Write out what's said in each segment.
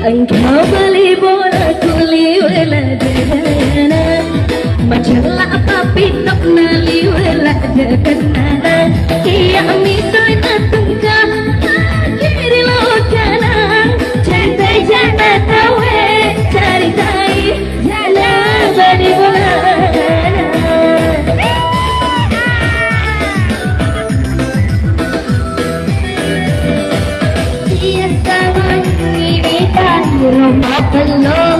Engkau beli bola kuli wala jana Machala apa pinok nali wala jakana Kia mitoy na tungka Kiri lo jana Cantai jana tawe Cari tai jana beli bola Rumah penuh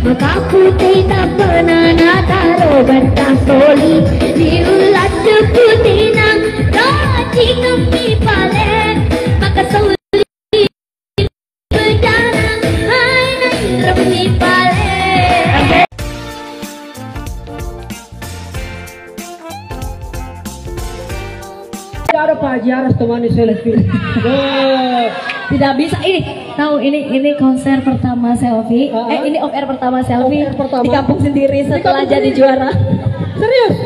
maka putih tak pernah nak taruh bantah soli diulat putih nak roti kami paling maka soli berjalan hai nak roti paling. Ada Pak Haji harus temani selfie. Tidak bisa ini tahu ini konser pertama selfie ini off air pertama selfie di kampung sendiri setelah jadi juara. Serius?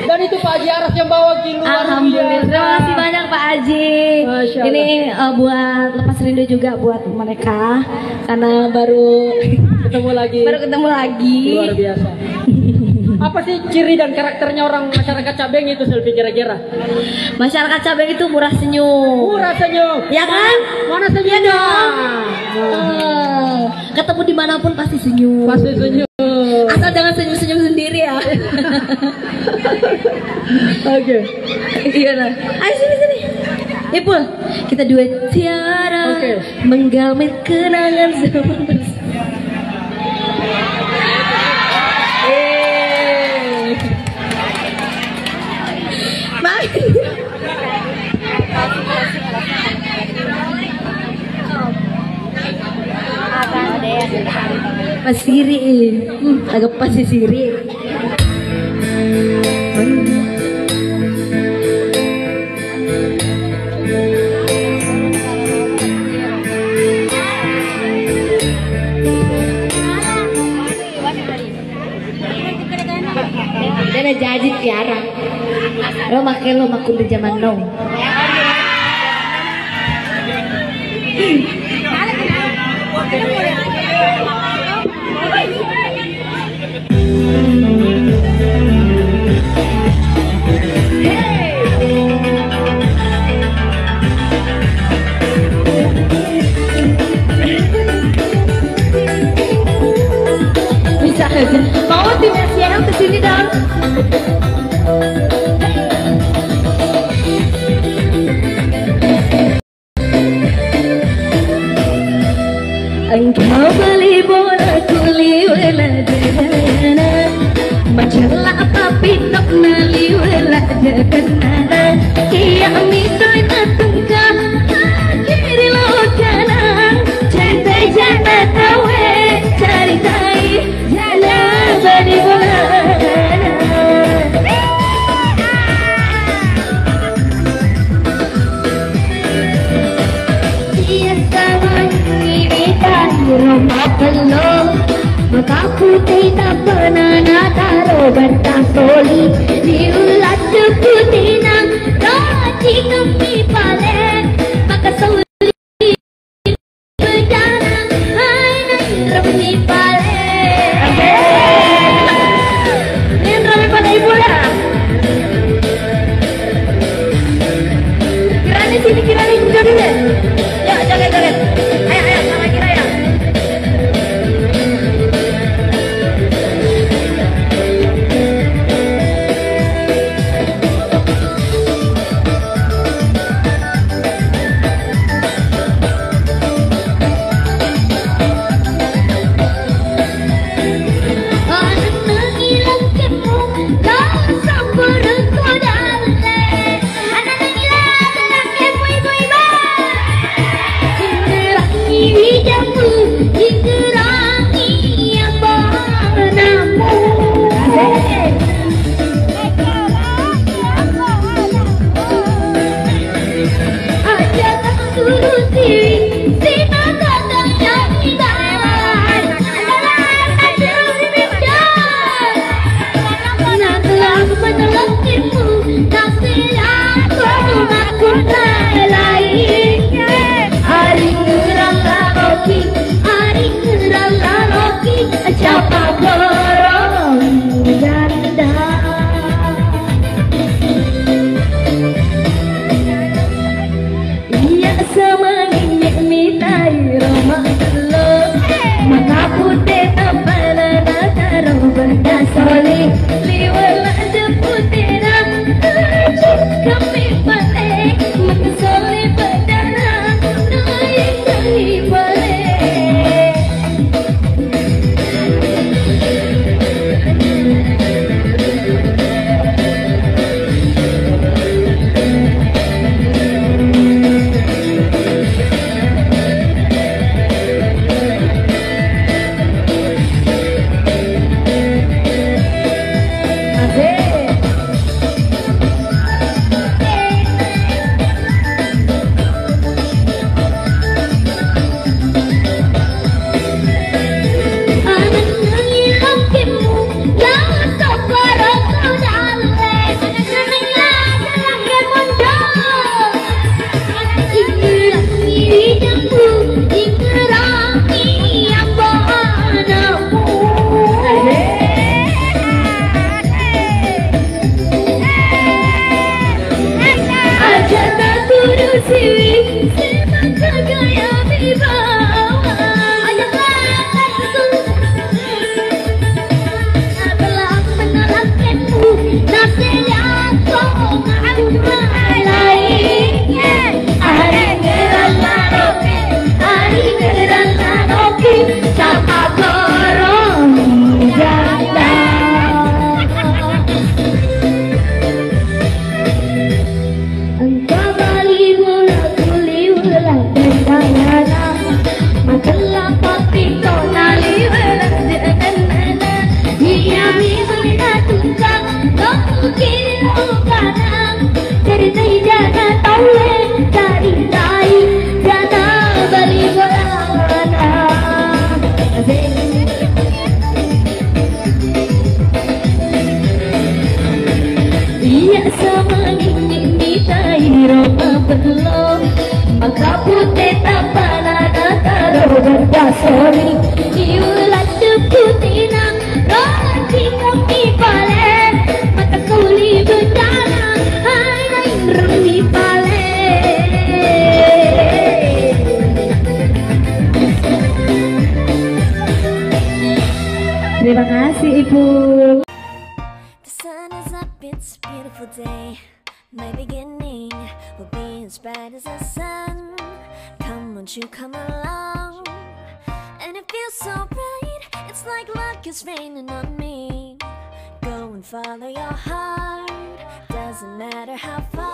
Dan itu Pak Haji Aras yang bawa ke luar. Alhamdulillah. Terima kasih banyak Pak Haji. Ini buat lepas rindu juga buat mereka karena baru ketemu lagi. Luar biasa. Apa sih ciri dan karakternya orang masyarakat Cabeng itu selfie kira-kira? Masyarakat Cabeng itu murah senyum. Murah senyum. Ya kan? Mana senyum dong? Ketemu dimanapun pasti senyum. Pasti senyum. Asal jangan senyum-senyum sendiri ya. Oke. Iya lah. Ayo sini. Ipul, kita duet tiara menggalmet kenangan zaman bersama. Pasiri, agak pasisiri. Dia jadi tiara. Lo makun di zaman now. Bisa aja. Mau tim SCM kesini dong. Engkau beli bola kuli wala jana Machala apa pinok nali wala jakana Kia mitoy na tungka Kiri lo jana Cantai jana tawe Cari tai jana beli bola rumah penuh maka putih tak pernah nak taruh bantah soli diulat putih nak roti kami paling maka soli berjalan hai nak roti paling. Ini rame pada ibu dah. Kirani sini kirani jadi deh. Ya joget. Ayo sama kita ya. Hari Terima kasih Ibu. The sun is up, it's a beautiful day. My beginning will be as bright as the sun. Come, won't you come along? And it feels so bright, it's like luck is raining on me. Go and follow your heart, doesn't matter how far.